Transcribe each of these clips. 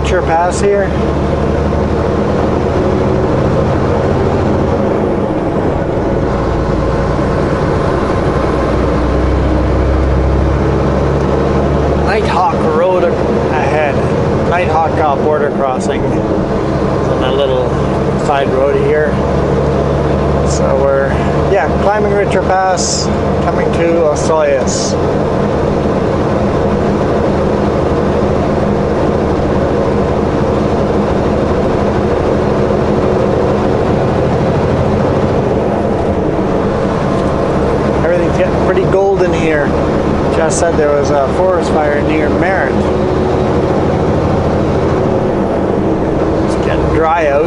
Richer Pass here. Nighthawk Road ahead. Nighthawk border crossing. It's on a little side road here. So we're, climbing Richer Pass, coming to Osoyoos. Everything's getting pretty golden here. Just said there was a forest fire near Merritt. It's getting dry out.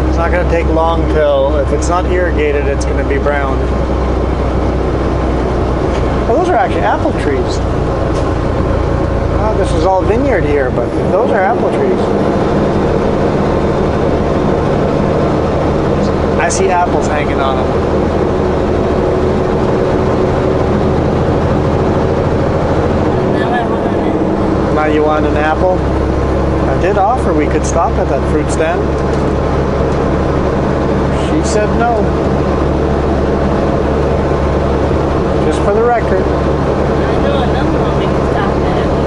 It's not going to take long till, if it's not irrigated, it's going to be brown. Oh, those are actually apple trees. Oh, this is all vineyard here, but those are apple trees. I see apples hanging on them. Now I want an apple. Now you want an apple? I did offer we could stop at that fruit stand. She said no. Just for the record. I know another one we can stop at.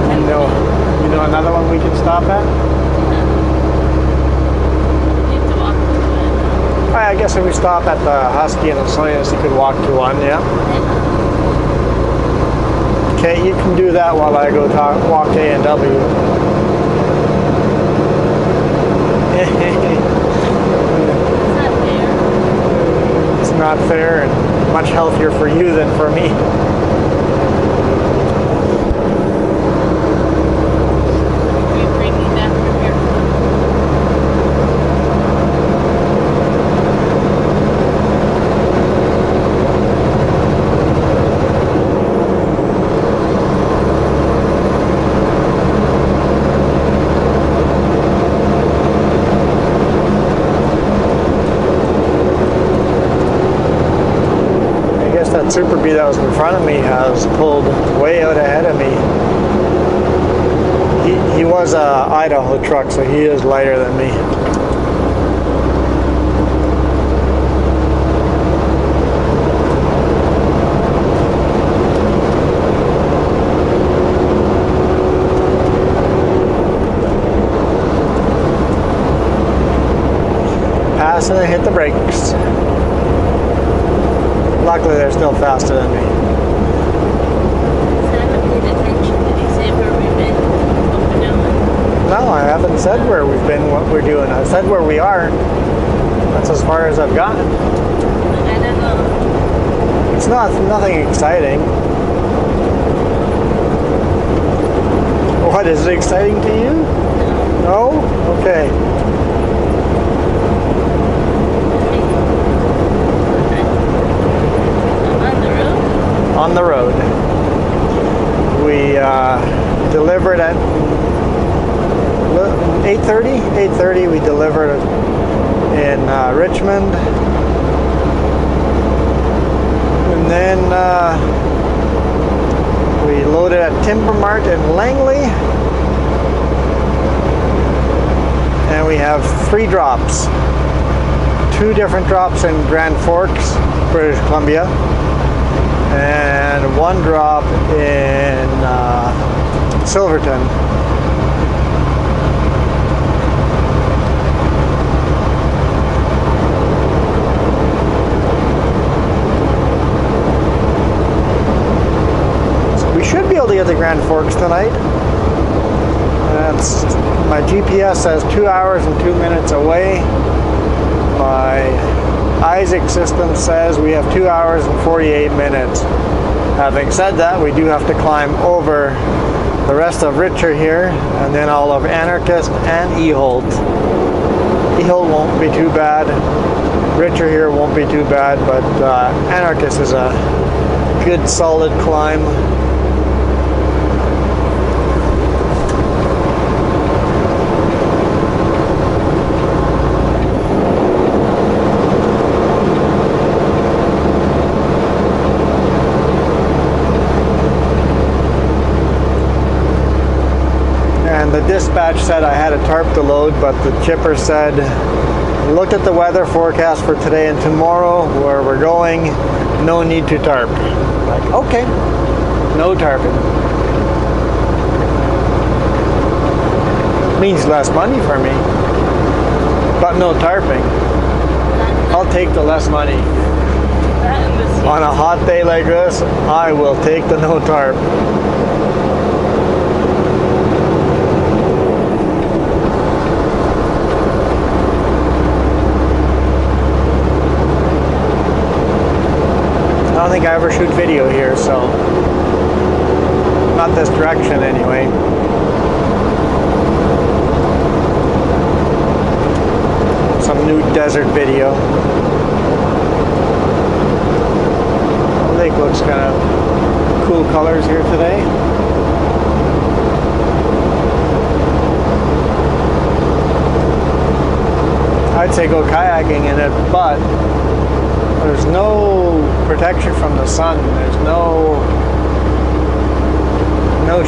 You know another one we can stop at? We need to walk to it. I guess if we stop at the Husky and Osoyoos, you could walk to one, yeah? Okay, you can do that while I go walk to A&W. It's not fair and much healthier for you than for me. That Super Bee that was in front of me has pulled way out ahead of me. He was a Idaho truck, so he is lighter than me. Pass and then hit the brakes. Luckily, they're still faster than me. I haven't paid attention. Did he say where we've been? What we're doing? No, I haven't said where we've been, what we're doing. I've said where we are. That's as far as I've gotten. I don't know. It's nothing exciting. What, is it exciting to you? No? Okay. On the road. We delivered at 8:30. 8:30 we delivered in Richmond. And then we loaded at Timber Mart in Langley. And we have 3 drops. 2 different drops in Grand Forks, British Columbia. And 1 drop in Silverton. So we should be able to get to Grand Forks tonight. That's, my GPS says 2 hours and 2 minutes away. My Isaac system says we have 2 hours and 48 minutes. Having said that, we do have to climb over the rest of Richer here, and then all of Anarchist and Eholt. Eholt won't be too bad. Richer here won't be too bad, but Anarchist is a good solid climb. dispatch said I had a tarp to load, but the chipper said, looked at the weather forecast for today and tomorrow, where we're going, no need to tarp. Like, okay, no tarping. Means less money for me, but no tarping. I'll take the less money. On a hot day like this, I will take the no tarp. I don't think I ever shoot video here, so not this direction anyway. Some new desert video. The lake looks kind of cool colors here today. I'd say go kayaking in it, but there's no protection from the sun. There's no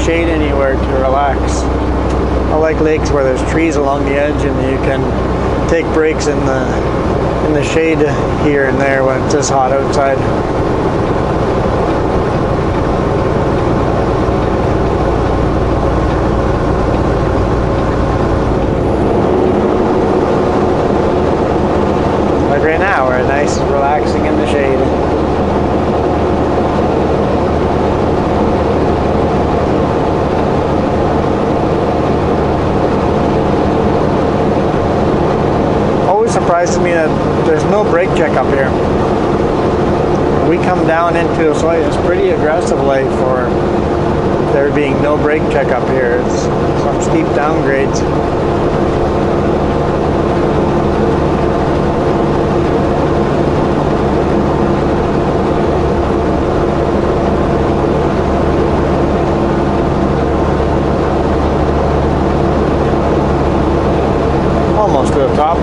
shade anywhere to relax. I like lakes where there's trees along the edge and you can take breaks in the shade here and there when it's just hot outside. Like right now, we're nice, relaxing in the shade. Surprises me that there's no brake check up here. We come down into Osoyoos pretty aggressively for there being no brake check up here. It's some steep downgrades. Almost to the top.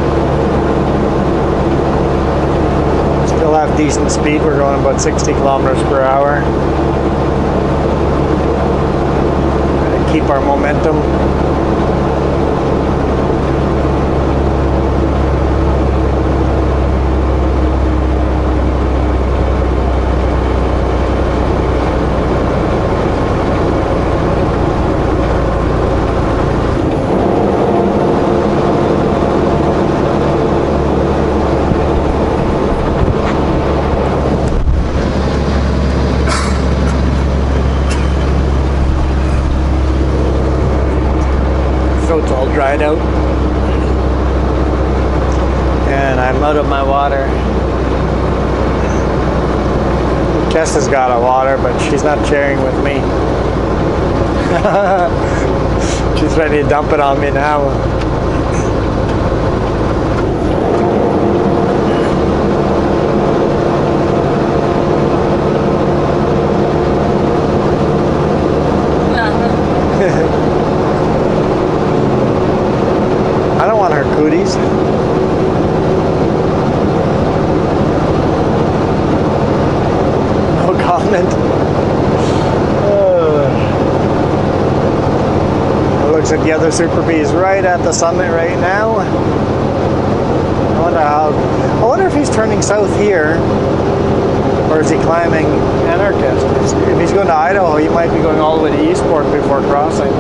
Have decent speed. We're going about 60 kilometers per hour. Keep our momentum. Throat's all dried out and I'm out of my water. Jess has got a water, but she's not sharing with me. She's ready to dump it on me now. I don't want her cooties. No comment. It looks like the other Super Bee is right at the summit right now. I wonder if he's turning south here, or is he climbing Anarchist? If he's going to Idaho, he might be going all the way to Eastport before crossing.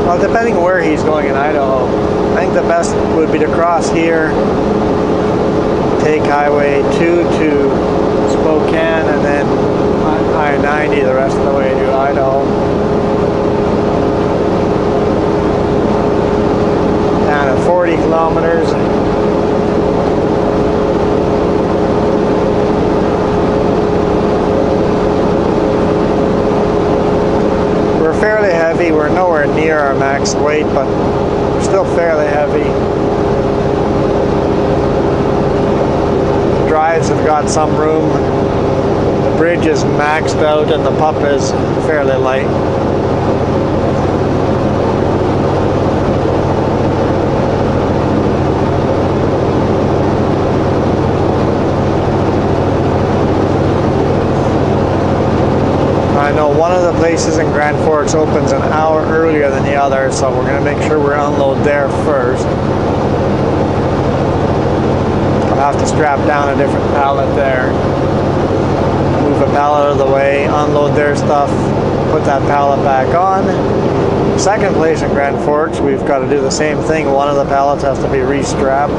Well, depending where he's going in Idaho, I think the best would be to cross here, take Highway 2 to Spokane, and then I-90 the rest of the way to Idaho. Down to 40 kilometers. Fairly heavy. We're nowhere near our max weight, but we're still fairly heavy. The drives have got some room. The bridge is maxed out and the pup is fairly light. one of the places in Grand Forks opens an hour earlier than the other, so we're going to make sure we unload there first. I'll have to strap down a different pallet there. Move a pallet out of the way, unload their stuff, put that pallet back on. Second place in Grand Forks, we've got to do the same thing. One of the pallets has to be restrapped.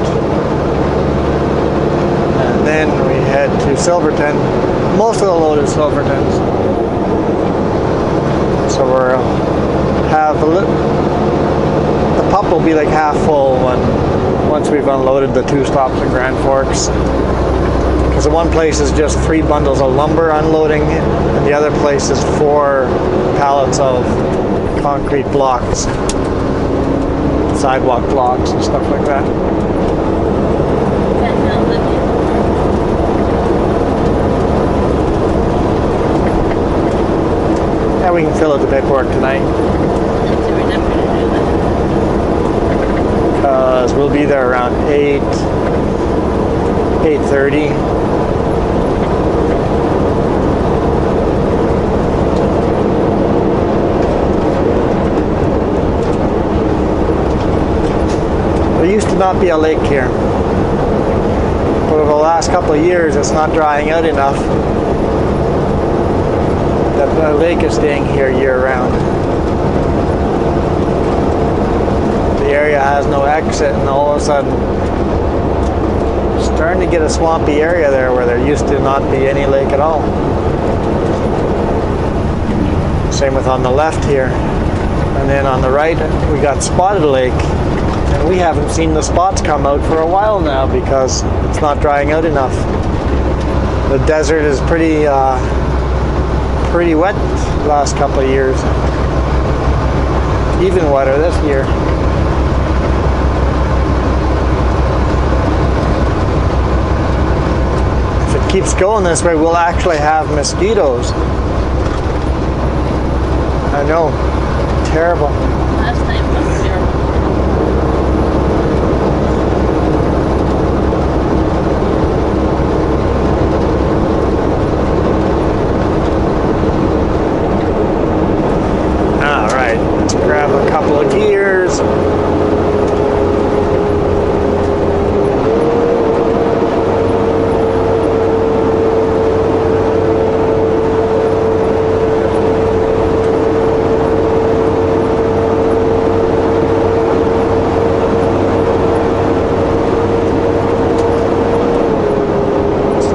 And then we head to Silverton. Most of the load is Silverton's. So we'll have the pup will be like half full once we've unloaded the 2 stops in Grand Forks. Because the one place is just 3 bundles of lumber unloading, and the other place is 4 pallets of concrete blocks, sidewalk blocks and stuff like that. Yeah, we can fill out the paperwork tonight. Because we'll be there around 8:30. There used to not be a lake here, but over the last couple of years it's not drying out enough that the lake is staying here year round. The area has no exit, and all of a sudden it's starting to get a swampy area there where there used to not be any lake at all. Same with on the left here, and then on the right we got Spotted Lake. And we haven't seen the spots come out for a while now because it's not drying out enough. The desert is pretty wet the last couple of years. Even wetter this year. If it keeps going this way, we'll actually have mosquitoes. I know. Terrible. Last time was terrible. Grab a couple of gears.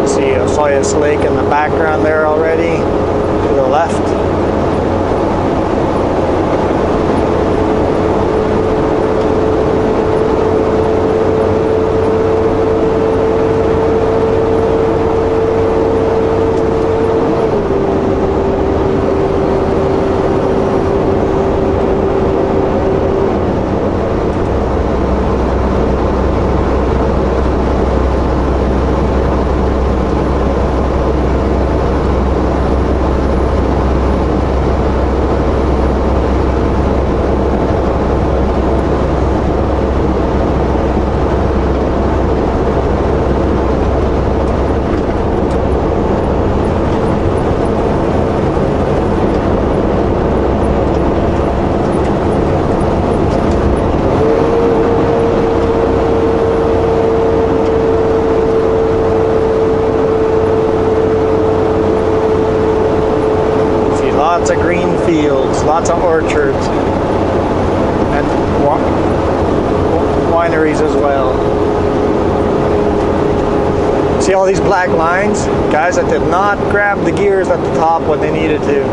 See Osoyoos Lake in the background there already, to the left. Lots of green fields, lots of orchards, and wineries as well. See all these black lines? Guys that did not grab the gears at the top when they needed to.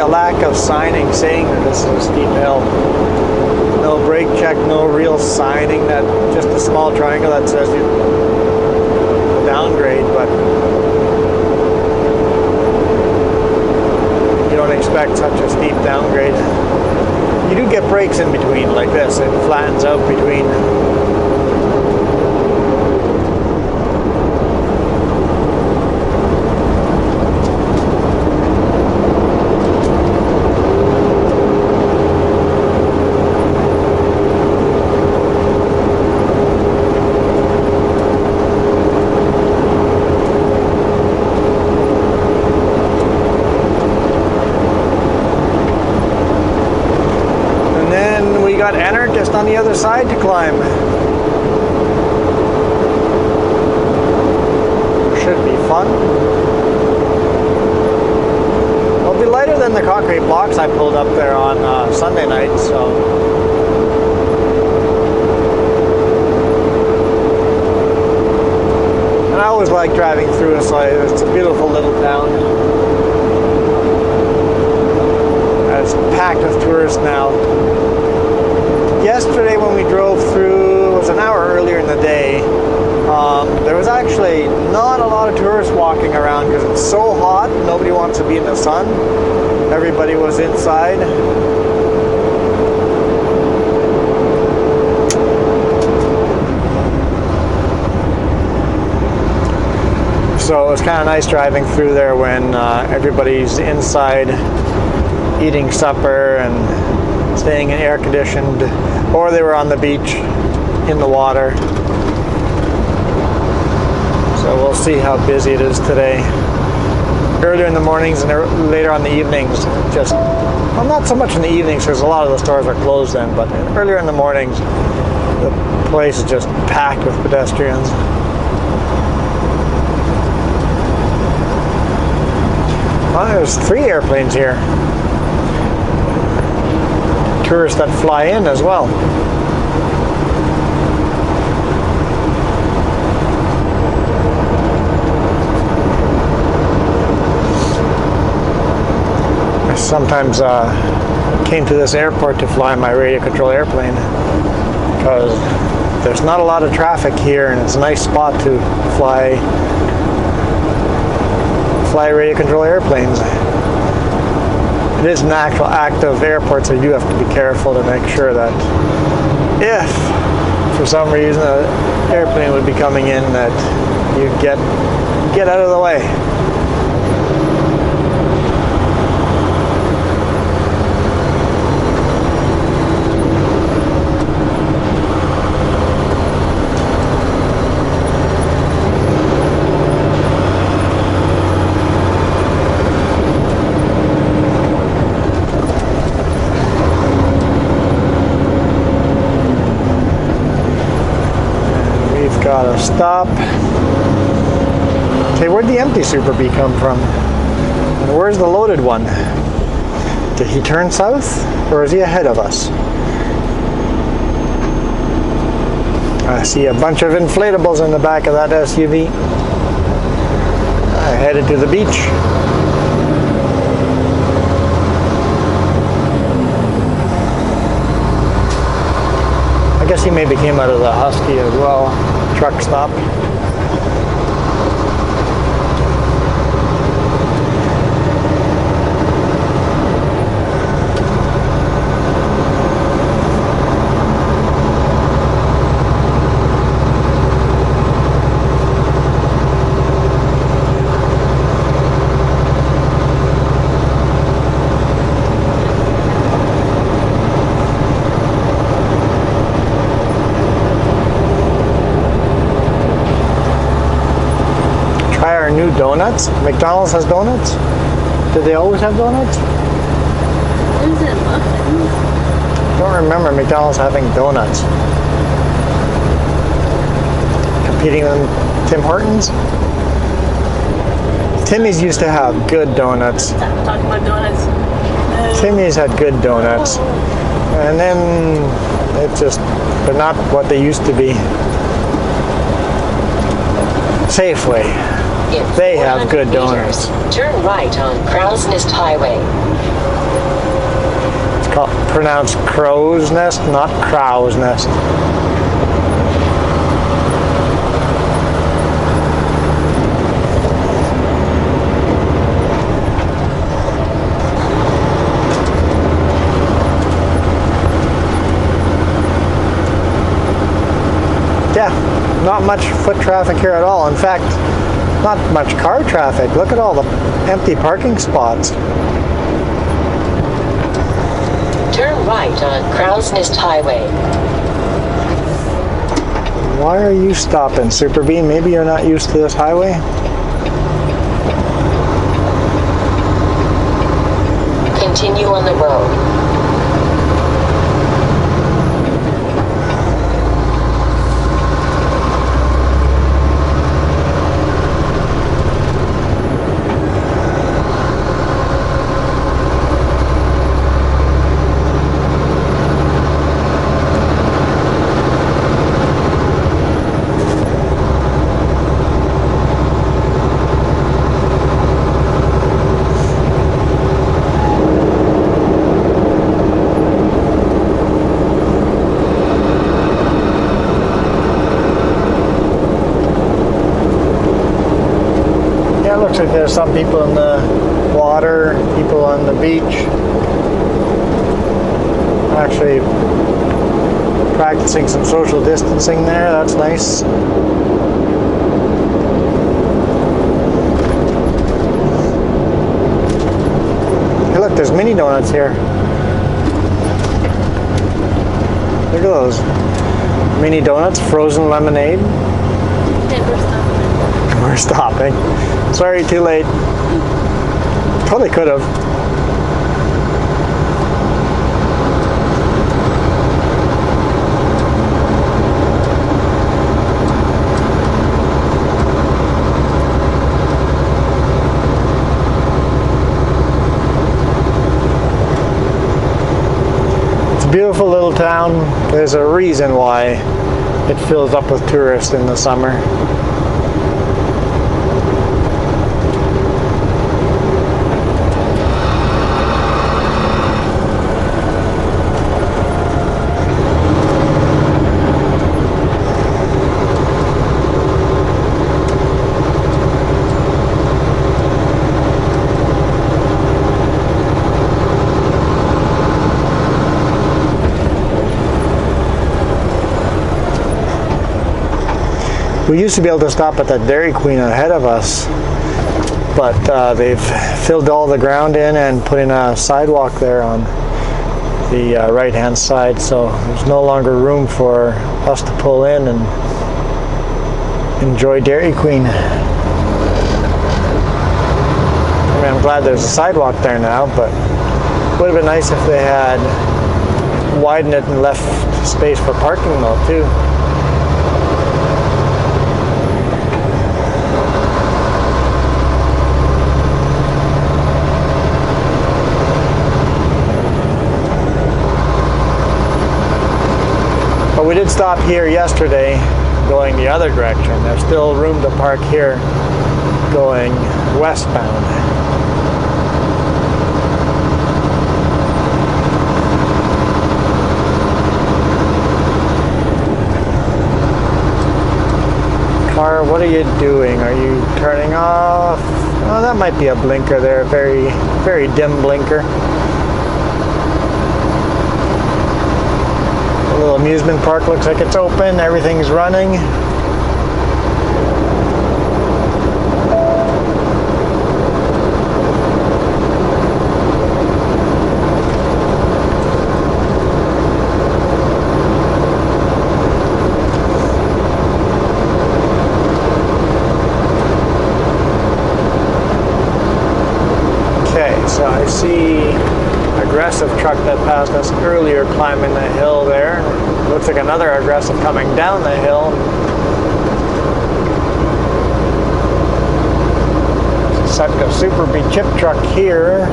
Lack of signing saying that this is a steep hill. No brake check, no real signing, that just a small triangle that says you downgrade, but you don't expect such a steep downgrade. You do get breaks in between like this, it flattens out between. got Enter just on the other side to climb. Should be fun. It'll be lighter than the concrete blocks I pulled up there on Sunday night, so. And I always like driving through Osoyoos. It's a beautiful little town. It's packed with tourists now. Yesterday when we drove through, it was an hour earlier in the day, there was actually not a lot of tourists walking around because it's so hot, nobody wants to be in the sun. Everybody was inside. So it was kind of nice driving through there when everybody's inside eating supper and staying in air conditioned, or they were on the beach in the water. So we'll see how busy it is today. Earlier in the mornings and later on the evenings, just, well, not so much in the evenings because a lot of the stores are closed then, but earlier in the mornings, the place is just packed with pedestrians. Well, there's 3 airplanes here. Tourists that fly in as well. I sometimes came to this airport to fly my radio control airplane because there's not a lot of traffic here and it's a nice spot to fly radio control airplanes. It is an actual active airport, so you do have to be careful to make sure that if for some reason an airplane would be coming in, that you get out of the way. Gotta stop. Okay, where'd the empty Super B come from? And where's the loaded one? Did he turn south, or is he ahead of us? I see a bunch of inflatables in the back of that SUV. I headed to the beach. I guess he maybe came out of the Husky as well. Truck stop. New donuts. McDonald's has donuts. Did they always have donuts? Is it muffins? I don't remember McDonald's having donuts. Competing with Tim Hortons. Timmy's used to have good donuts. Stop talking about donuts. No. Timmy's had good donuts, and then they're not what they used to be. Safeway. They have good donuts. Turn right on Crow's Nest Highway. It's pronounced Crow's Nest, not Crow's Nest. Yeah, not much foot traffic here at all. In fact, not much car traffic. Look at all the empty parking spots. Turn right on Crow's Nest Highway. Why are you stopping, Super B? Maybe you're not used to this highway? Continue on the road. there, some people in the water, people on the beach. Actually practicing some social distancing there, that's nice. Hey look, there's mini donuts here. Look at those. Mini donuts, frozen lemonade. Okay, we're stopping. We're stopping. Sorry, too late. Totally could have. It's a beautiful little town. There's a reason why it fills up with tourists in the summer. We used to be able to stop at that Dairy Queen ahead of us, but they've filled all the ground in and put in a sidewalk there on the right-hand side, so there's no longer room for us to pull in and enjoy Dairy Queen. I mean, I'm glad there's a sidewalk there now, but it would have been nice if they had widened it and left space for parking though, too. But we did stop here yesterday going the other direction. There's still room to park here going westbound. Car, what are you doing? Are you turning off? Oh, that might be a blinker there, very, very dim blinker. The little amusement park looks like it's open, everything's running. So I see aggressive truck that passed us earlier climbing the hill there. Looks like another aggressive coming down the hill. Such a Super B chip truck here.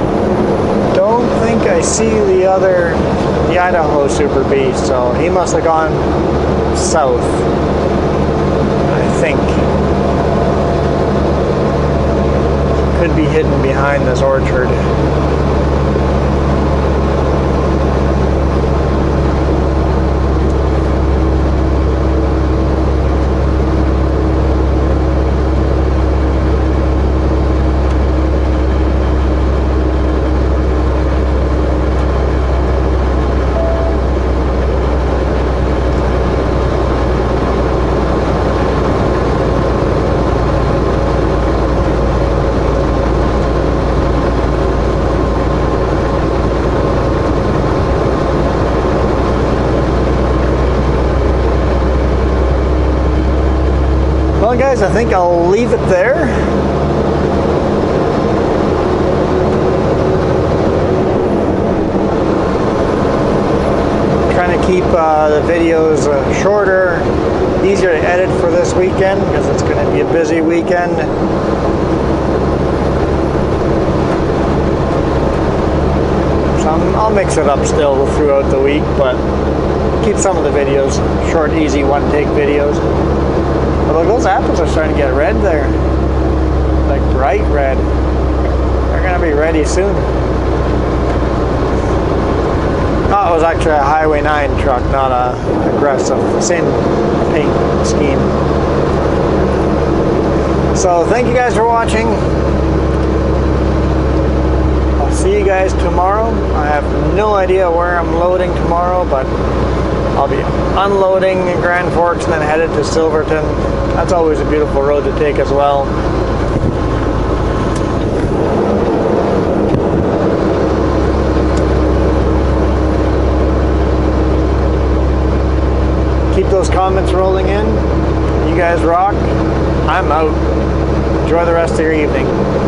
Don't think I see the Idaho Super B, so he must have gone south, I think. Could be hidden behind this orchard. Well guys, I think I'll leave it there. Trying to keep the videos shorter, easier to edit for this weekend because it's going to be a busy weekend. So I'll mix it up still throughout the week, but keep some of the videos short, easy, one-take videos. Although those apples are starting to get red there, like bright red. They're going to be ready soon. Oh, it was actually a Highway 9 truck, not a aggressive. Same paint scheme. So thank you guys for watching. guys tomorrow. I have no idea where I'm loading tomorrow, but I'll be unloading in Grand Forks and then headed to Silverton. That's always a beautiful road to take as well. Keep those comments rolling in. You guys rock. I'm out. Enjoy the rest of your evening.